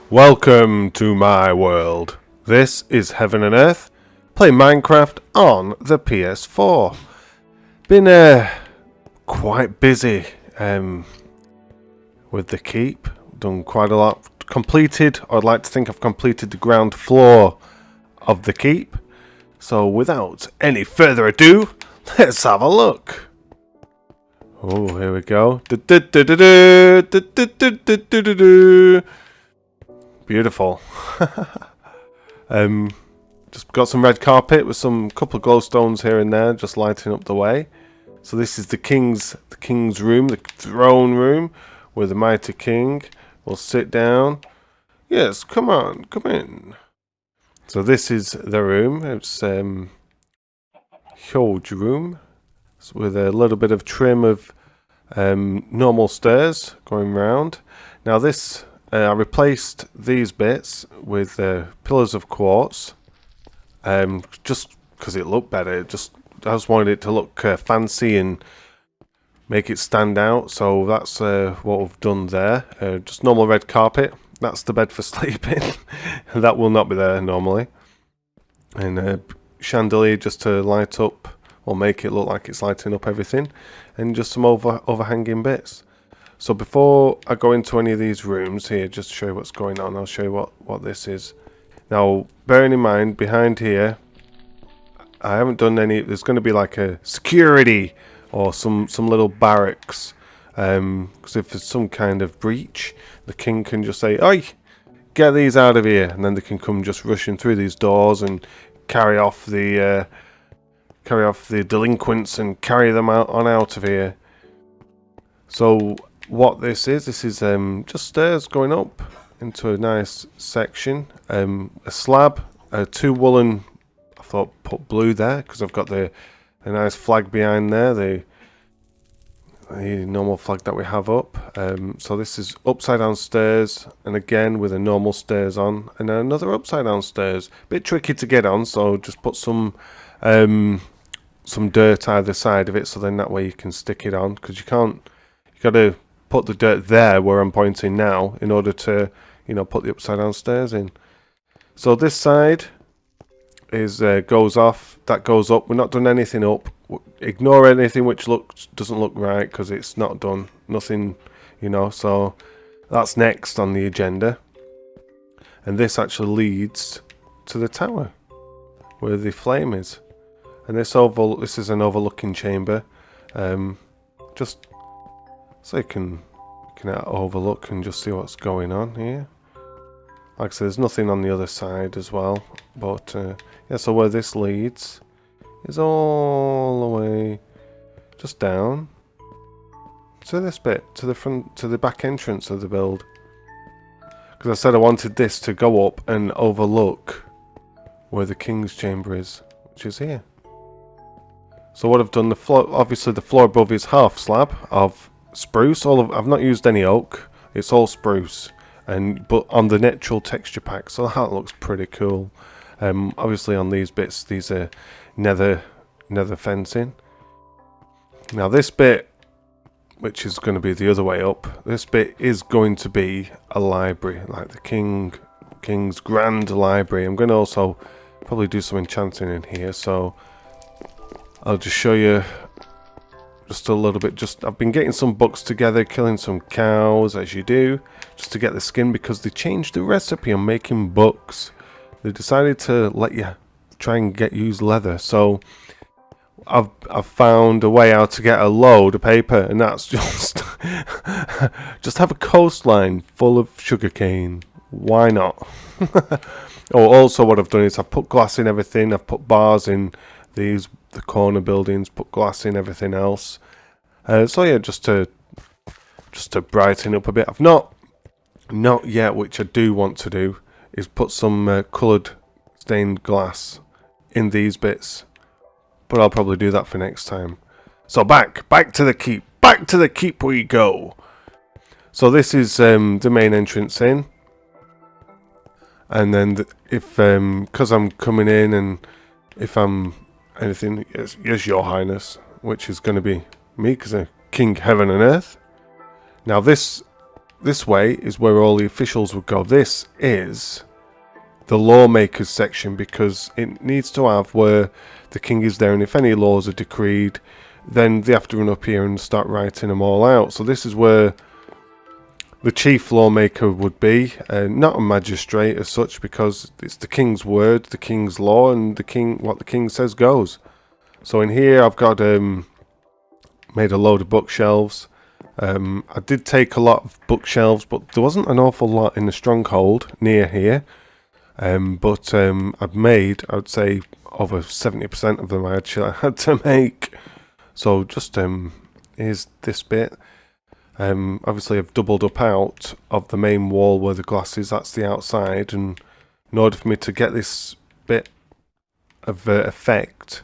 Welcome to my world. This is Heaven and Earth. Play Minecraft on the PS4. Been quite busy with the keep. Done quite a lot. Completed, or I'd like to think I've completed the ground floor of the keep. So without any further ado, let's have a look. Oh, here we go. Beautiful. Just got some red carpet with some couple of glowstones here and there, just lighting up the way. So this is the king's room, the throne room, where the mighty king will sit down. Yes, come on, come in. So this is the room. It's huge room with a little bit of trim of normal stairs going round. Now this. I replaced these bits with pillars of quartz, just because it looked better. I just wanted it to look fancy and make it stand out. So that's what we've done there. Just normal red carpet. That's the bed for sleeping. That will not be there normally. And a chandelier just to light up, or make it look like it's lighting up everything. And just some overhanging bits. So before I go into any of these rooms here, just to show you what's going on, I'll show you what this is. Now, bearing in mind, behind here, I haven't done any, there's going to be like a security or some little barracks. Because if there's some kind of breach, the king can just say, "Oi, get these out of here." And then they can come just rushing through these doors and carry off the delinquents and carry them out of here. So what this is just stairs going up into a nice section. A slab, two woolen. I thought put blue there because I've got the nice flag behind there, the normal flag that we have up. So this is upside down stairs, and again with a normal stairs on, and another upside down stairs. Bit tricky to get on, so just put some dirt either side of it, so then that way you can stick it on, because you can't. You got to put the dirt there where I'm pointing now in order to, put the upside down stairs in. So this side is goes off, that goes up. We're not done anything up. Ignore anything which doesn't look right, because it's not done. Nothing, so that's next on the agenda. And this actually leads to the tower where the flame is. And this is an overlooking chamber. Just so you can overlook and just see what's going on here. Like I said, there's nothing on the other side as well. But yeah, so where this leads is all the way just down to this bit, to the front, to the back entrance of the build. Because I said I wanted this to go up and overlook where the king's chamber is, which is here. So what I've done, obviously the floor above is half slab of spruce. I've not used any oak. It's all spruce, but on the natural texture pack, so that looks pretty cool. Obviously on these bits, these are nether fencing. Now this bit, which is going to be the other way up, this bit is going to be a library, like the king's grand library. I'm going to also probably do some enchanting in here, so I'll just show you just a little bit. I've been getting some books together, killing some cows, as you do, just to get the skin, because they changed the recipe on making books. They decided to let you try and use leather. So I've found a way how to get a load of paper, and that's just have a coastline full of sugarcane. Why not? Oh, also what I've done is I've put glass in everything. I've put bars in the corner buildings, put glass in everything else. So yeah, just to brighten up a bit. I've not yet, which I do want to do, is put some coloured stained glass in these bits, but I'll probably do that for next time. So back to the keep we go. So this is the main entrance in, and then because I'm coming in, and if I'm anything, yes, your highness, which is going to be me, because I'm King Heaven and Earth. Now this this way is where all the officials would go. This is the Lawmakers section, because it needs to have where the king is there, and if any laws are decreed, then they have to run up here and start writing them all out. So this is where the chief lawmaker would be, not a magistrate as such, because it's the king's word, the king's law, and the king, what the king says goes. So in here I've got made a load of bookshelves. I did take a lot of bookshelves, but there wasn't an awful lot in the stronghold near here. But I've made, I would say, over 70% of them I actually had to make. So just here's this bit. Obviously I've doubled up out of the main wall where the glass is. That's the outside, and in order for me to get this bit of effect,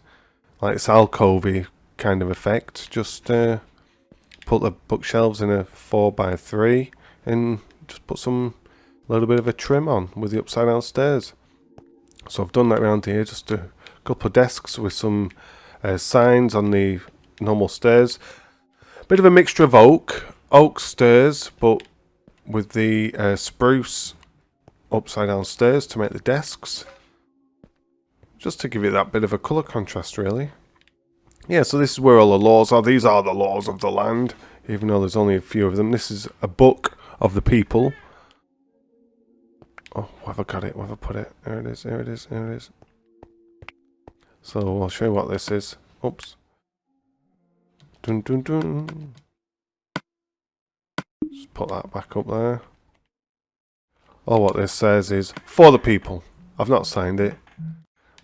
like this alcovey kind of effect, just put the bookshelves in a 4x3 and just put some little bit of a trim on with the upside down stairs. So I've done that around here, just a couple of desks with some signs on the normal stairs. Bit of a mixture of oak stairs, but with the spruce upside down stairs to make the desks, just to give it that bit of a colour contrast really. Yeah, so this is where all the laws are. These are the laws of the land, even though there's only a few of them. This is a book of the people. Oh, where have I got it? Where have I put it? There it is, there it is, there it is. So I'll show you what this is. Oops. Dun dun dun. Just put that back up there. Oh, what this says is, for the people. I've not signed it.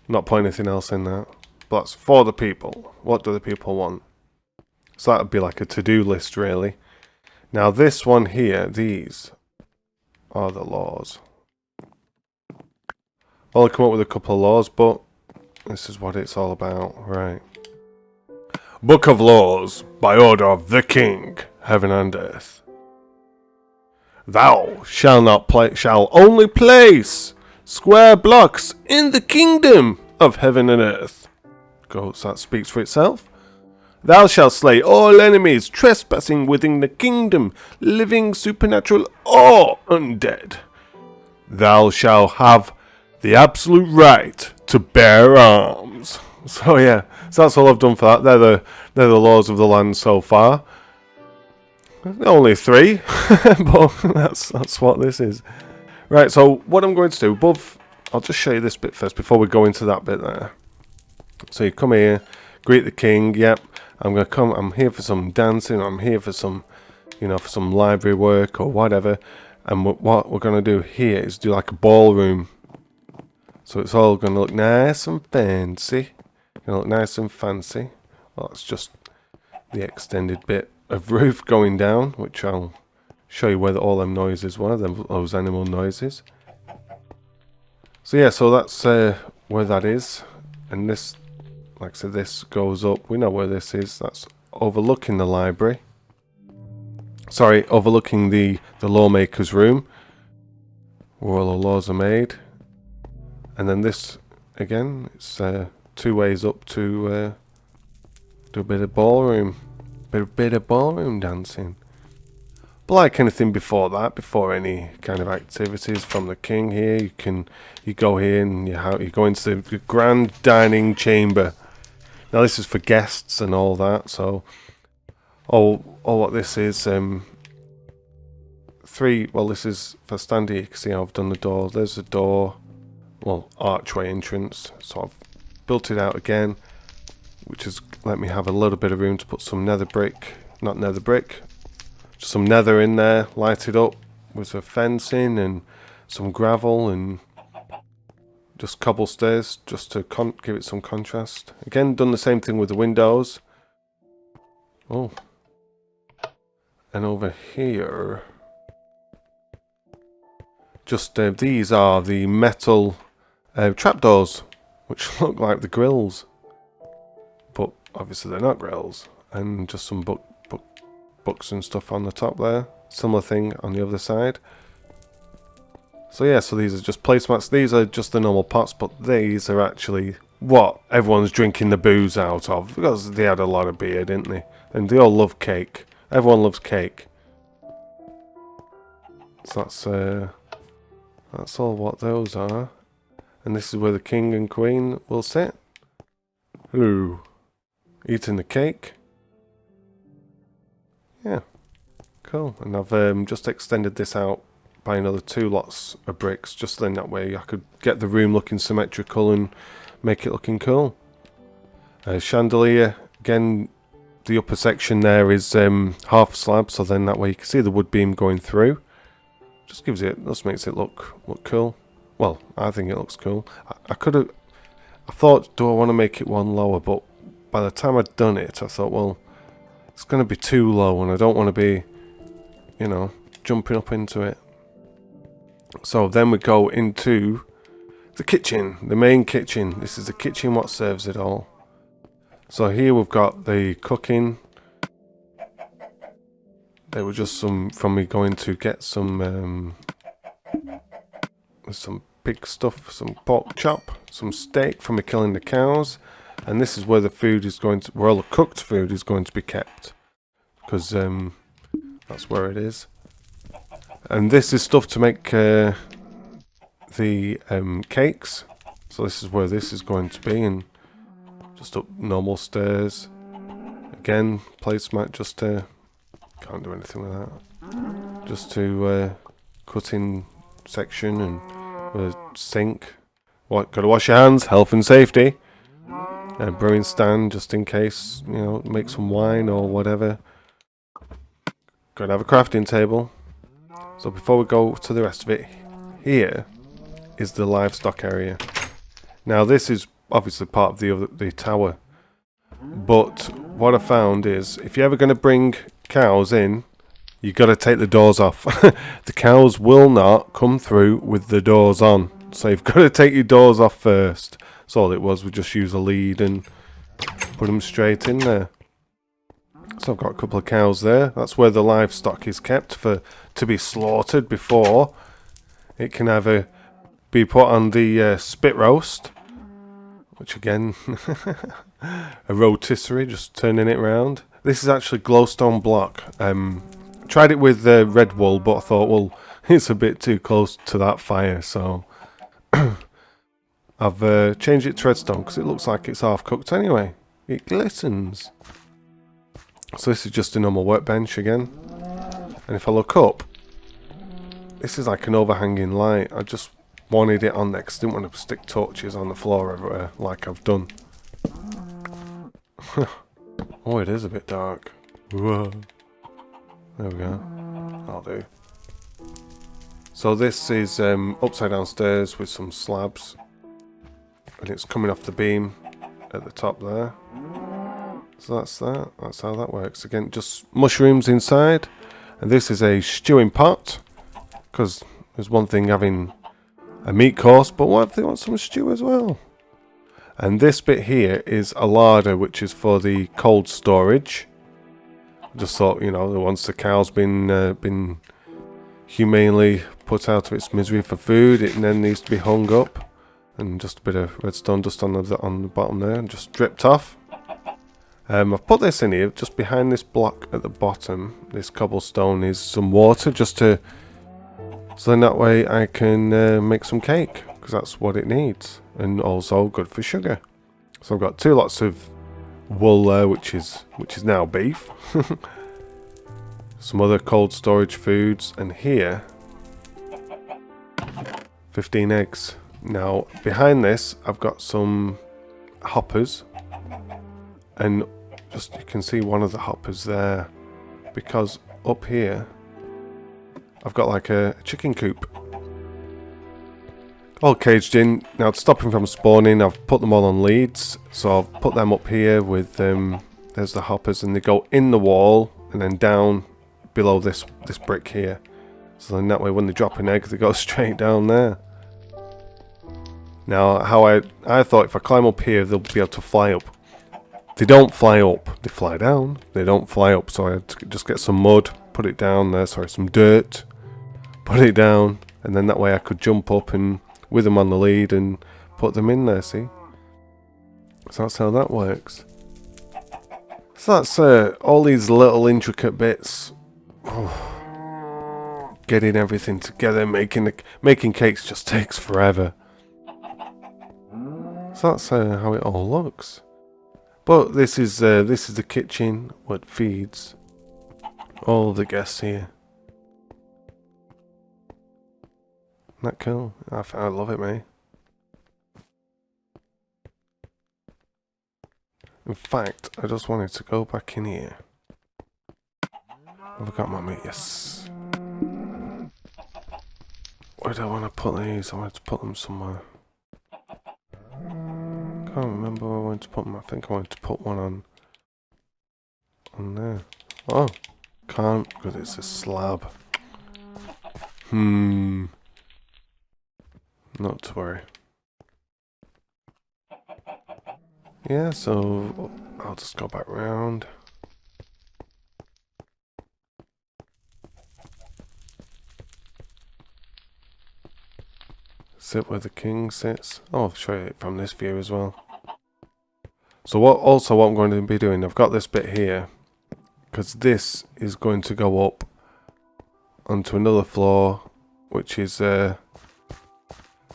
Not put anything else in that. But that's for the people. What do the people want? So that would be like a to-do list, really. Now this one here, these are the laws. I'll come up with a couple of laws, but this is what it's all about. Right. Book of Laws, by order of the King, heaven and earth. Thou shall only place square blocks in the kingdom of heaven and earth. Goes, that speaks for itself. Thou shalt slay all enemies trespassing within the kingdom, living, supernatural, or undead. Thou shalt have the absolute right to bear arms. So yeah, so that's all I've done for that. They're the laws of the land so far. Only 3, but that's what this is. Right, so what I'm going to do above, I'll just show you this bit first before we go into that bit there. So you come here, greet the king. Yep, I'm here for some dancing. I'm here for some, for some library work or whatever. And what we're going to do here is do like a ballroom. So it's all going to look nice and fancy. Going to look nice and fancy. Well, that's just the extended bit of roof going down, which I'll show you where all them noises were, those animal noises. So yeah, so that's where that is. And this, like I said, this goes up. We know where this is. That's overlooking the library. Sorry, overlooking the lawmakers' room, where all the laws are made. And then this, again, it's 2 ways up to do a bit of ballroom. Bit of ballroom dancing. But like anything before that, before any kind of activities from the king here, you go here and you go into the grand dining chamber. Now this is for guests and all that, so what this is, 3, well this is for standing. You can see how I've done the door. There's a door, well, archway entrance, so I've built it out again, which has let me have a little bit of room to put some just some nether in there, lighted up with some fencing and some gravel and just cobble stairs, just to give it some contrast. Again, done the same thing with the windows. Oh, and over here, just these are the metal trapdoors, which look like the grills, but obviously they're not grills. And just some books and stuff on the top there. Similar thing on the other side. So yeah, so these are just placemats. These are just the normal pots, but these are actually what everyone's drinking the booze out of, because they had a lot of beer, didn't they? And they all love cake. Everyone loves cake. So that's all what those are. And this is where the king and queen will sit. Hello. Eating the cake. Yeah. Cool. And I've just extended this out by another 2 lots of bricks, just then that way I could get the room looking symmetrical and make it looking cool. Chandelier, again, the upper section there is half slab, so then that way you can see the wood beam going through. Just makes it look cool. Well, I think it looks cool. I thought, do I want to make it one lower? But by the time I'd done it, I thought, well, it's going to be too low, and I don't want to be, you know, jumping up into it. So then we go into the kitchen, the main kitchen. This is the kitchen what serves it all. So here we've got the cooking. They were just some from me going to get some pig stuff, some pork chop, some steak from me killing the cows, and this is where the food is going to, where all the cooked food is going to be kept, because that's where it is. And this is stuff to make the cakes. So this is where this is going to be, and just up normal stairs. Again, placemat just to, can't do anything with that. Just to cutting section and a sink. Gotta wash your hands, health and safety. A brewing stand just in case, you know, make some wine or whatever. Gotta have a crafting table. So before we go to the rest of it, here is the livestock area. Now this is obviously part of the tower, but what I found is if you're ever going to bring cows in, you got to take the doors off. The cows will not come through with the doors on, so you've got to take your doors off first. That's all it was. We just use a lead and put them straight in there. So I've got a couple of cows there. That's where the livestock is kept to be slaughtered before it can either be put on the spit roast, which again, a rotisserie, just turning it round. This is actually glowstone block. Tried it with red wool, but I thought, well, it's a bit too close to that fire, so I've changed it to redstone because it looks like it's half cooked anyway. It glistens. So this is just a normal workbench again. And if I look up, this is like an overhanging light. I just wanted it on there because I didn't want to stick torches on the floor everywhere like I've done. Oh, it is a bit dark. Whoa. There we go. That'll do. So this is upside down stairs with some slabs. And it's coming off the beam at the top there. So that's that. That's how that works. Again, just mushrooms inside. And this is a stewing pot. Because there's one thing having a meat course, but what if they want some stew as well? And this bit here is a larder, which is for the cold storage. I just thought, you know, once the cow's been humanely put out of its misery for food, it then needs to be hung up. And just a bit of redstone dust on the bottom there, and just dripped off. I've put this in here, just behind this block at the bottom. This cobblestone is some water, just to, so then that way I can make some cake, because that's what it needs, and also good for sugar. So I've got 2 lots of wool there, which is now beef. Some other cold storage foods, and here 15 eggs. Now behind this I've got some hoppers, and just you can see one of the hoppers there, because up here I've got like a chicken coop all caged in. Now to stop them from spawning, I've put them all on leads, so I've put them up here with there's the hoppers, and they go in the wall and then down below this brick here, so then that way when they drop an egg they go straight down there. Now how I thought if I climb up here they'll be able to fly up. They don't fly up, they fly down. They don't fly up, so I had to just get some mud, put it down there, sorry, some dirt, put it down, and then that way I could jump up and with them on the lead and put them in there, see? So that's how that works. So that's all these little intricate bits getting everything together, making cakes just takes forever. So that's how it all looks. But this is the kitchen, what feeds all the guests here. Isn't that cool? I love it, mate. In fact, I just wanted to go back in here. Have I got my meat? Yes. Where do I want to put these? I want to put them somewhere. Can't remember where I wanted to put them. I think I wanted to put one on there. Oh, can't because it's a slab. Not to worry. Yeah, so I'll just go back round. Sit where the king sits. Oh, I'll show you it from this view as well. So what I'm going to be doing, I've got this bit here, because this is going to go up onto another floor, which is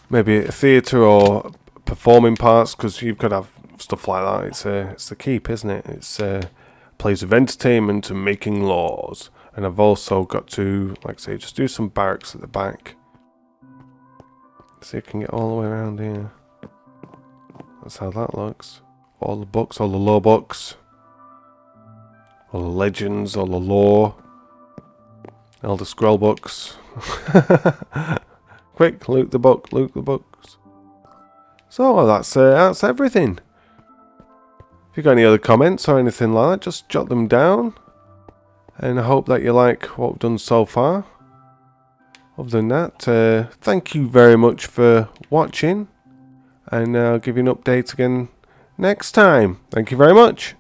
maybe a theatre or performing parts, because you've got to have stuff like that. It's the keep, isn't it? It's a place of entertainment and making laws. And I've also got to, like I say, just do some barracks at the back. See if I can get all the way around here. That's how that looks. All the books, all the law books, all the legends, all the lore, all the scroll books. Quick, loot the books. So that's everything. If you've got any other comments or anything like that, just jot them down. And I hope that you like what we've done so far. Other than that, thank you very much for watching. And I'll give you an update again next time. Thank you very much.